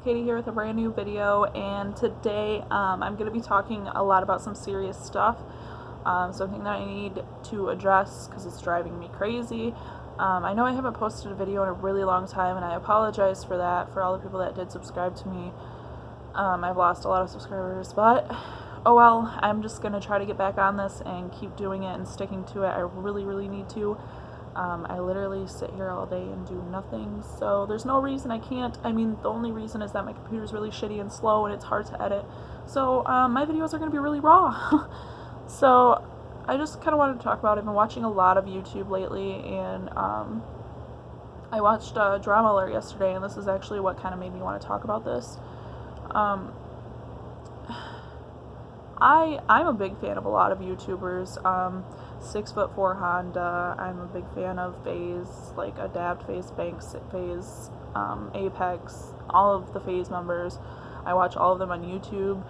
Katie here with a brand new video, and today I'm going to be talking a lot about some serious stuff, something that I need to address because it's driving me crazy. I know I haven't posted a video in a really long time, and I apologize for that, for all the people that did subscribe to me. I've lost a lot of subscribers, but oh well, I'm just going to try to get back on this and keep doing it and sticking to it. I really need to. I literally sit here all day and do nothing, so there's no reason I can't. I mean, the only reason is that my computer's really shitty and slow and it's hard to edit, so my videos are going to be really raw. So I just kind of wanted to talk about it. I've been watching a lot of YouTube lately, and I watched Drama Alert yesterday, and this is actually what kind of made me want to talk about this. I'm a big fan of a lot of YouTubers. 6'4" Honda. I'm a big fan of FaZe, like Adapt, FaZe Banks, FaZe, Apex, all of the FaZe members. I watch all of them on YouTube.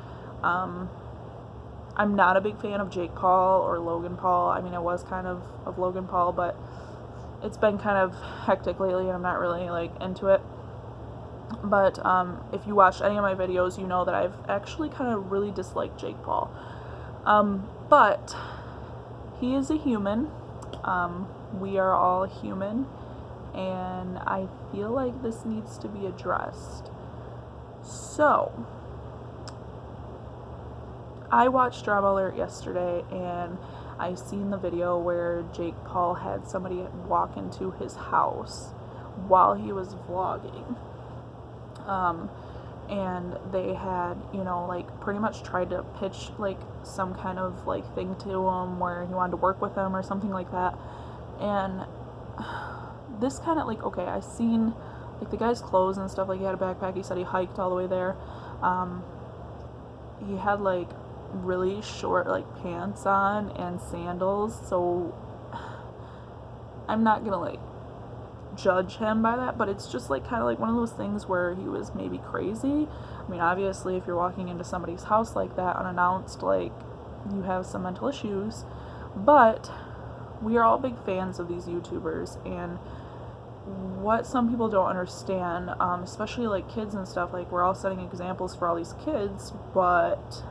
I'm not a big fan of Jake Paul or Logan Paul. I mean, I was kind of Logan Paul, but it's been kind of hectic lately, and I'm not really like into it. But if you watched any of my videos, you know that I've actually kind of really disliked Jake Paul. But he is a human. We are all human, and I feel like this needs to be addressed. So, I watched Drama Alert yesterday, and I seen the video where Jake Paul had somebody walk into his house while he was vlogging. And they had, you know, like pretty much tried to pitch like some kind of like thing to him where he wanted to work with him or something like that. And this kind of like, okay, I seen like the guy's clothes and stuff. Like, he had a backpack. He said he hiked all the way there. He had like really short like pants on and sandals, so I'm not gonna like judge him by that, but it's just like kind of like one of those things where he was maybe crazy. I mean, obviously if you're walking into somebody's house like that unannounced, like, you have some mental issues. But we are all big fans of these YouTubers, and what some people don't understand, especially like kids and stuff, like we're all setting examples for all these kids, but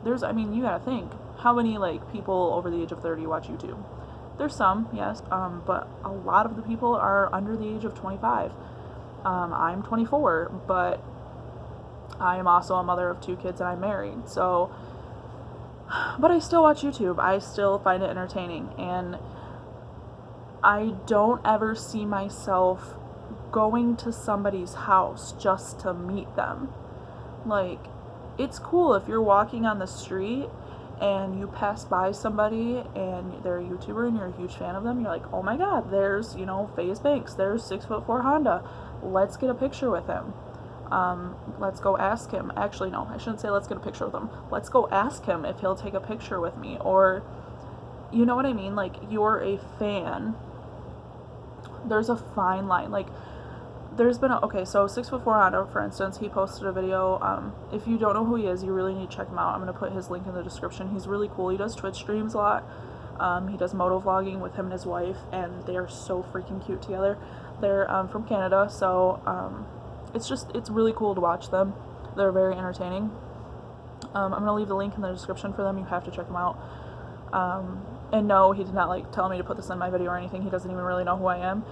there's, I mean, you gotta think, how many like people over the age of 30 watch YouTube? There's some, yes, but a lot of the people are under the age of 25. I'm 24, but I am also a mother of 2 kids, and I'm married, so, but I still watch YouTube. I still find it entertaining, and I don't ever see myself going to somebody's house just to meet them. Like, it's cool if you're walking on the street and you pass by somebody and they're a YouTuber and you're a huge fan of them, you're like, oh my god, there's, you know, FaZe Banks, there's 6'4" Honda, let's get a picture with him. Let's go ask him. Actually, no, I shouldn't say let's get a picture with him. Let's go ask him if he'll take a picture with me. Or, you know what I mean? Like, you're a fan. There's a fine line. Like, there's been okay, so 6'4" Honda, for instance, he posted a video. If you don't know who he is, you really need to check him out. I'm going to put his link in the description. He's really cool. He does Twitch streams a lot. He does moto vlogging with him and his wife, and they are so freaking cute together. They're from Canada, so it's really cool to watch them. They're very entertaining. I'm going to leave the link in the description for them. You have to check them out. And no, he did not like tell me to put this in my video or anything. He doesn't even really know who I am.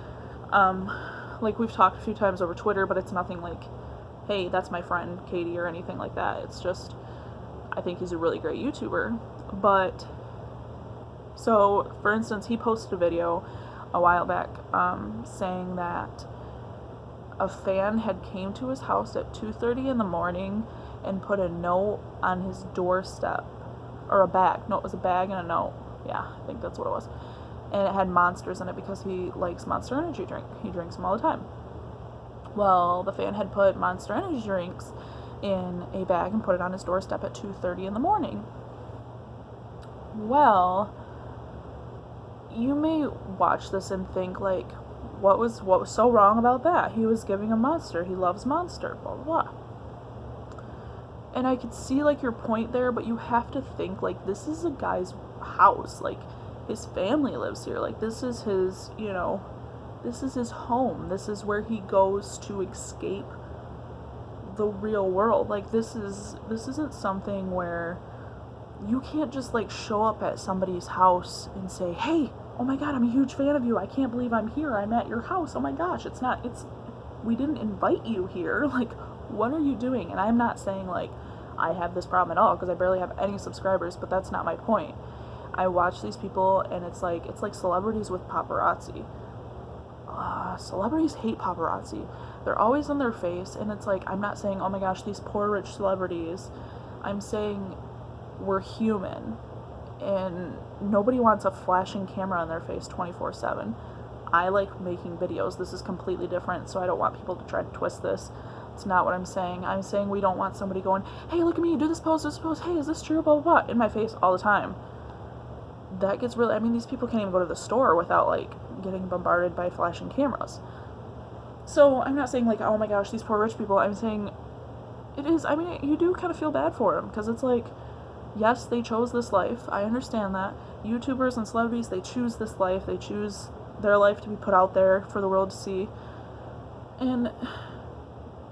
Like, we've talked a few times over Twitter, but it's nothing like, hey, that's my friend Katie or anything like that. It's just, I think he's a really great YouTuber. But, so, for instance, he posted a video a while back saying that a fan had came to his house at 2:30 in the morning and put a note on his doorstep. Or a bag. No, it was a bag and a note. Yeah, I think that's what it was. And it had Monsters in it because he likes Monster Energy drink. He drinks them all the time. Well, the fan had put Monster Energy drinks in a bag and put it on his doorstep at 2:30 in the morning. Well, you may watch this and think, like, what was so wrong about that? He was giving a Monster. He loves Monster. Blah, blah, blah. And I could see, like, your point there, but you have to think, like, this is a guy's house. Like, his family lives here. Like, this is his, you know, this is his home. This is where he goes to escape the real world. Like, this isn't something where you can't just like show up at somebody's house and say, hey, oh my god, I'm a huge fan of you, I can't believe I'm here, I'm at your house, oh my gosh. We didn't invite you here. Like, what are you doing? And I'm not saying like I have this problem at all, because I barely have any subscribers, but that's not my point. I watch these people, and it's like celebrities with paparazzi. Celebrities hate paparazzi. They're always in their face, and it's like, I'm not saying, oh my gosh, these poor rich celebrities. I'm saying we're human, and nobody wants a flashing camera in their face 24/7. I like making videos. This is completely different, so I don't want people to try to twist this. It's not what I'm saying. I'm saying we don't want somebody going, hey, look at me, do this pose, hey, is this true, blah, blah, blah, in my face all the time. That gets really, I mean, these people can't even go to the store without, like, getting bombarded by flashing cameras. So I'm not saying, like, oh my gosh, these poor rich people. I'm saying it is, I mean, you do kind of feel bad for them, because it's like, yes, they chose this life. I understand that. YouTubers and celebrities, they choose this life. They choose their life to be put out there for the world to see.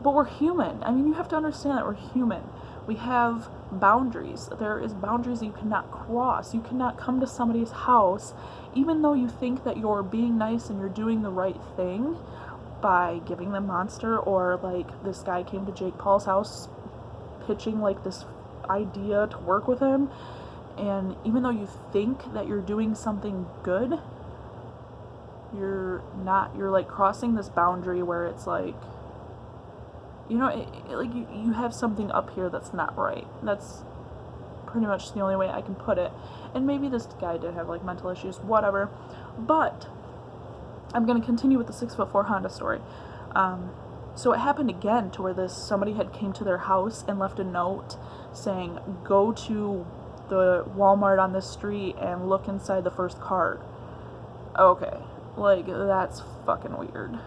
But we're human. I mean, you have to understand that we're human. We have boundaries. There is boundaries that you cannot cross. You cannot come to somebody's house, even though you think that you're being nice and you're doing the right thing by giving them Monster, or like this guy came to Jake Paul's house pitching like this idea to work with him, and even though you think that you're doing something good, you're not. You're like crossing this boundary where it's like, you know, like you have something up here that's not right. That's pretty much the only way I can put it. And maybe this guy did have like mental issues, whatever. But I'm gonna continue with the 6'4" Honda story. So it happened again to where somebody had came to their house and left a note saying, go to the Walmart on this street and look inside the first cart. Okay, like, that's fucking weird.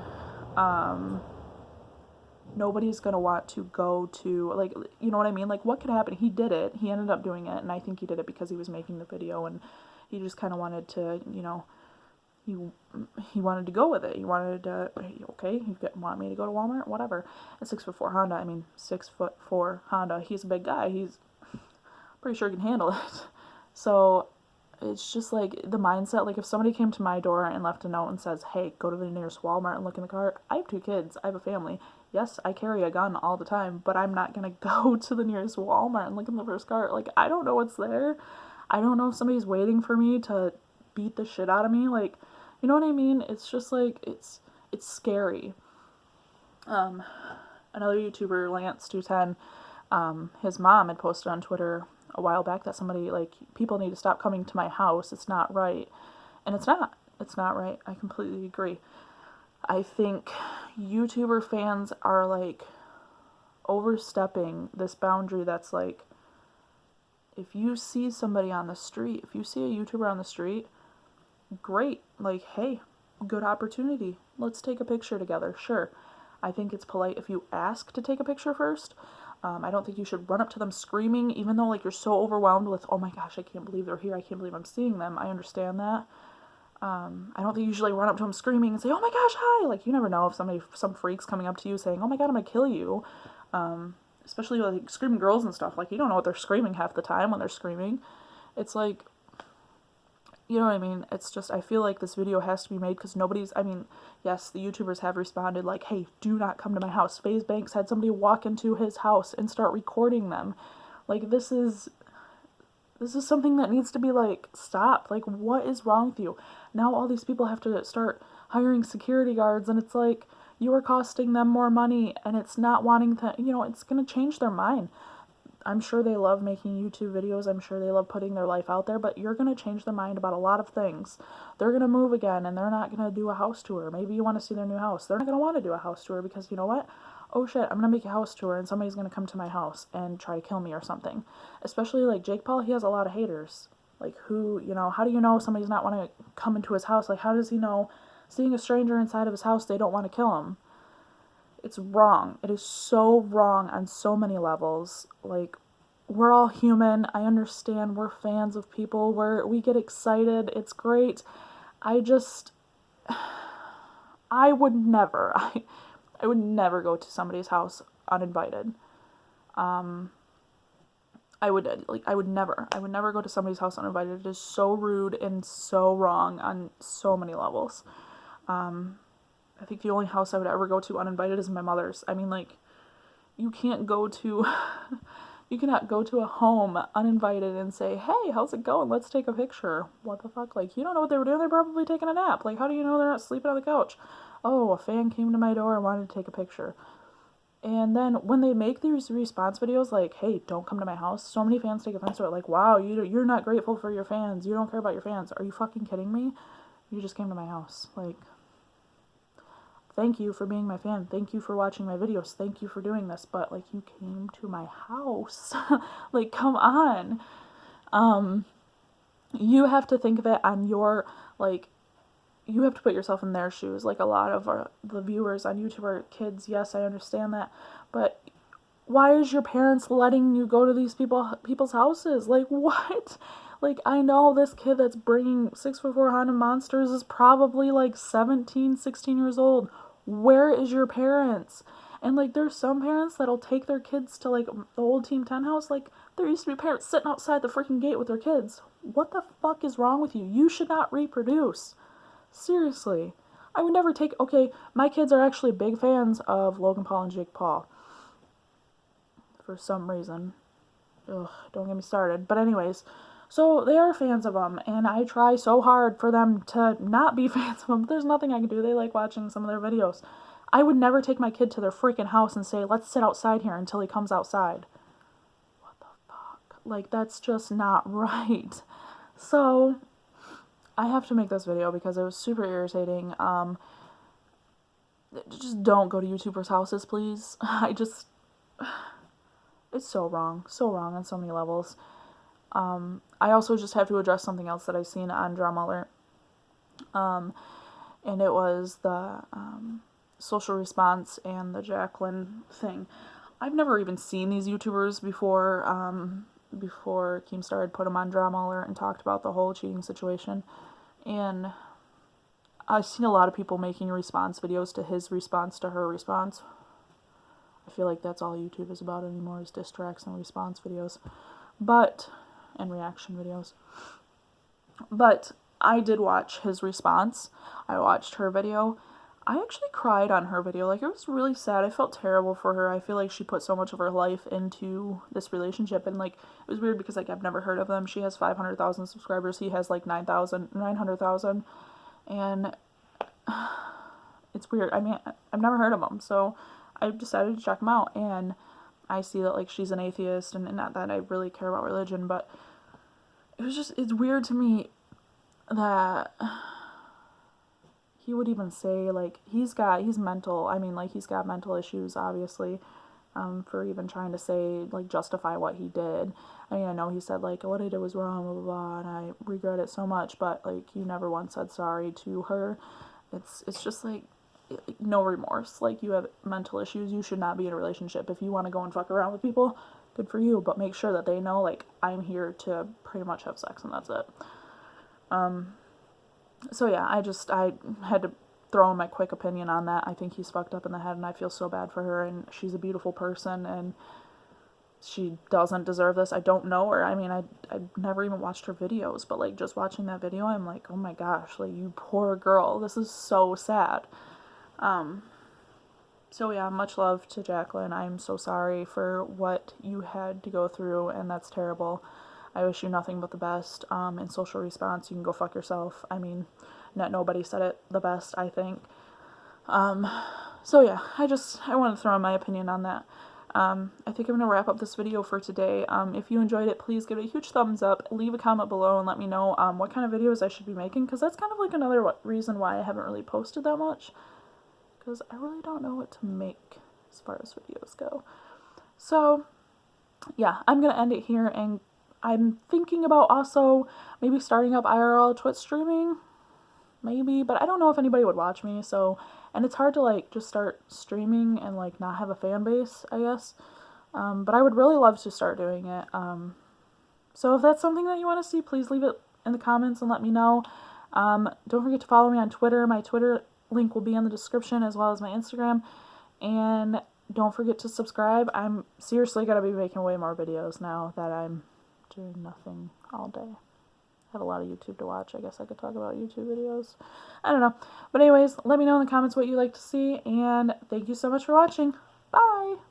Nobody's gonna want to go to, like, you know what I mean? Like, what could happen? He did it. He ended up doing it, and I think he did it because he was making the video, and he just kind of wanted to, you know, he wanted to go with it. He wanted to, okay, you want me to go to Walmart? Whatever. A 6'4" Honda, I mean, 6'4" Honda, he's a big guy. He's pretty sure he can handle it. So it's just like the mindset, like if somebody came to my door and left a note and says, hey, go to the nearest Walmart and look in the cart. I have 2 kids. I have a family. Yes, I carry a gun all the time, but I'm not going to go to the nearest Walmart and look in the first cart. Like, I don't know what's there. I don't know if somebody's waiting for me to beat the shit out of me. Like, you know what I mean? It's just like, it's scary. Another YouTuber, Lance210, his mom had posted on Twitter a while back that somebody, like, people need to stop coming to my house. It's not right. And it's not. It's not right. I completely agree. I think YouTuber fans are, like, overstepping this boundary that's, like, if you see somebody on the street, if you see a YouTuber on the street, great. Like, hey, good opportunity. Let's take a picture together. Sure. I think it's polite if you ask to take a picture first. I don't think you should run up to them screaming, even though, like, you're so overwhelmed with, oh my gosh, I can't believe they're here. I can't believe I'm seeing them. I understand that. I don't think you usually run up to them screaming and say, oh my gosh, hi. Like, you never know if some freak's coming up to you saying, oh my god, I'm gonna kill you. Especially like screaming girls and stuff. Like, you don't know what they're screaming half the time when they're screaming. It's like, you know what I mean? It's just, I feel like this video has to be made because I mean, yes, the YouTubers have responded like, hey, do not come to my house. FaZe Banks had somebody walk into his house and start recording them. Like, this is something that needs to be, like, stopped. Like, what is wrong with you? Now all these people have to start hiring security guards, and it's like, you are costing them more money, and it's not wanting to, you know, it's going to change their mind. I'm sure they love making YouTube videos. I'm sure they love putting their life out there, but you're going to change their mind about a lot of things. They're going to move again, and they're not going to do a house tour. Maybe you want to see their new house. They're not going to want to do a house tour because, you know what? Oh shit, I'm going to make a house tour, and somebody's going to come to my house and try to kill me or something. Especially, like, Jake Paul, he has a lot of haters. Like, who, you know, how do you know somebody's not want to come into his house? Like, how does he know, seeing a stranger inside of his house, they don't want to kill him? It's wrong. It is so wrong on so many levels. Like, we're all human. I understand. We're fans of people. We get excited. It's great. I would never. I would never go to somebody's house uninvited. I would never go to somebody's house uninvited. It is so rude and so wrong on so many levels. I think the only house I would ever go to uninvited is my mother's. I mean, like, you can't go to, you cannot go to a home uninvited and say, hey, how's it going? Let's take a picture. What the fuck? Like, you don't know what they were doing. They're probably taking a nap. Like, how do you know they're not sleeping on the couch? Oh, a fan came to my door and wanted to take a picture. And then when they make these response videos like, hey, don't come to my house, so many fans take offense to it. Like, wow, you're not grateful for your fans. You don't care about your fans. Are you fucking kidding me? You just came to my house. Like, thank you for being my fan. Thank you for watching my videos. Thank you for doing this. But, like, you came to my house. Like, come on. You have to think of it on your, like, you have to put yourself in their shoes. Like, a lot of the viewers on YouTube are kids. Yes, I understand that. But why is your parents letting you go to these people's houses? Like, what? Like, I know this kid that's bringing 6'4" Honda Monsters is probably, like, 17, 16 years old. Where is your parents? And, like, there's some parents that'll take their kids to, like, the old Team 10 house. Like, there used to be parents sitting outside the freaking gate with their kids. What the fuck is wrong with you? You should not reproduce. Seriously. I would never take... Okay, my kids are actually big fans of Logan Paul and Jake Paul. For some reason. Ugh, don't get me started. But anyways, so they are fans of them, and I try so hard for them to not be fans of them, but there's nothing I can do. They like watching some of their videos. I would never take my kid to their freaking house and say, let's sit outside here until he comes outside. What the fuck? Like, that's just not right. So, I have to make this video because it was super irritating. Just don't go to YouTubers' houses, please. It's so wrong on so many levels. I also just have to address something else that I've seen on Drama Alert. And it was the social response and the Jacqueline thing. I've never even seen these YouTubers before Keemstar had put them on Drama Alert and talked about the whole cheating situation. And I've seen a lot of people making response videos to his response to her response. I feel like that's all YouTube is about anymore, is diss tracks and response videos. And reaction videos. But I did watch his response. I watched her video. I actually cried on her video. Like, it was really sad. I felt terrible for her. I feel like she put so much of her life into this relationship. And, like, it was weird because, like, I've never heard of them. She has 500,000 subscribers. He has, like, 900,000. And it's weird. I mean, I've never heard of them. So I decided to check them out. And I see that, like, she's an atheist. And not that I really care about religion. But it's weird to me that he would even say, like, he's mental, I mean, like, he's got mental issues, obviously, for even trying to say, like, justify what he did. I mean, I know he said, like, what I did was wrong, blah, blah, blah, and I regret it so much, but, like, you never once said sorry to her. It's just, like, no remorse. Like, you have mental issues, you should not be in a relationship. If you want to go and fuck around with people, good for you, but make sure that they know, like, I'm here to pretty much have sex, and that's it. So yeah, I had to throw in my quick opinion on that. I think he's fucked up in the head, and I feel so bad for her, and she's a beautiful person, and she doesn't deserve this. I don't know her. I mean, I've never even watched her videos, but, like, just watching that video, I'm like, oh my gosh, like, you poor girl. This is so sad. So yeah, much love to Jacqueline. I'm so sorry for what you had to go through, and that's terrible. I wish you nothing but the best. In social response, you can go fuck yourself. I mean, nobody said it the best, I think. So yeah, I want to throw in my opinion on that. I think I'm going to wrap up this video for today. If you enjoyed it, please give it a huge thumbs up. Leave a comment below and let me know what kind of videos I should be making, because that's kind of like another reason why I haven't really posted that much, because I really don't know what to make as far as videos go. So yeah, I'm going to end it here, and I'm thinking about also maybe starting up IRL Twitch streaming, maybe, but I don't know if anybody would watch me, so, and it's hard to, like, just start streaming and, like, not have a fan base, I guess, but I would really love to start doing it. So if that's something that you want to see, please leave it in the comments and let me know. Don't forget to follow me on Twitter. My Twitter link will be in the description, as well as my Instagram, and don't forget to subscribe. I'm seriously going to be making way more videos now that I'm doing nothing all day. I have a lot of YouTube to watch. I guess I could talk about YouTube videos. I don't know. But anyways, let me know in the comments what you like to see, and thank you so much for watching. Bye!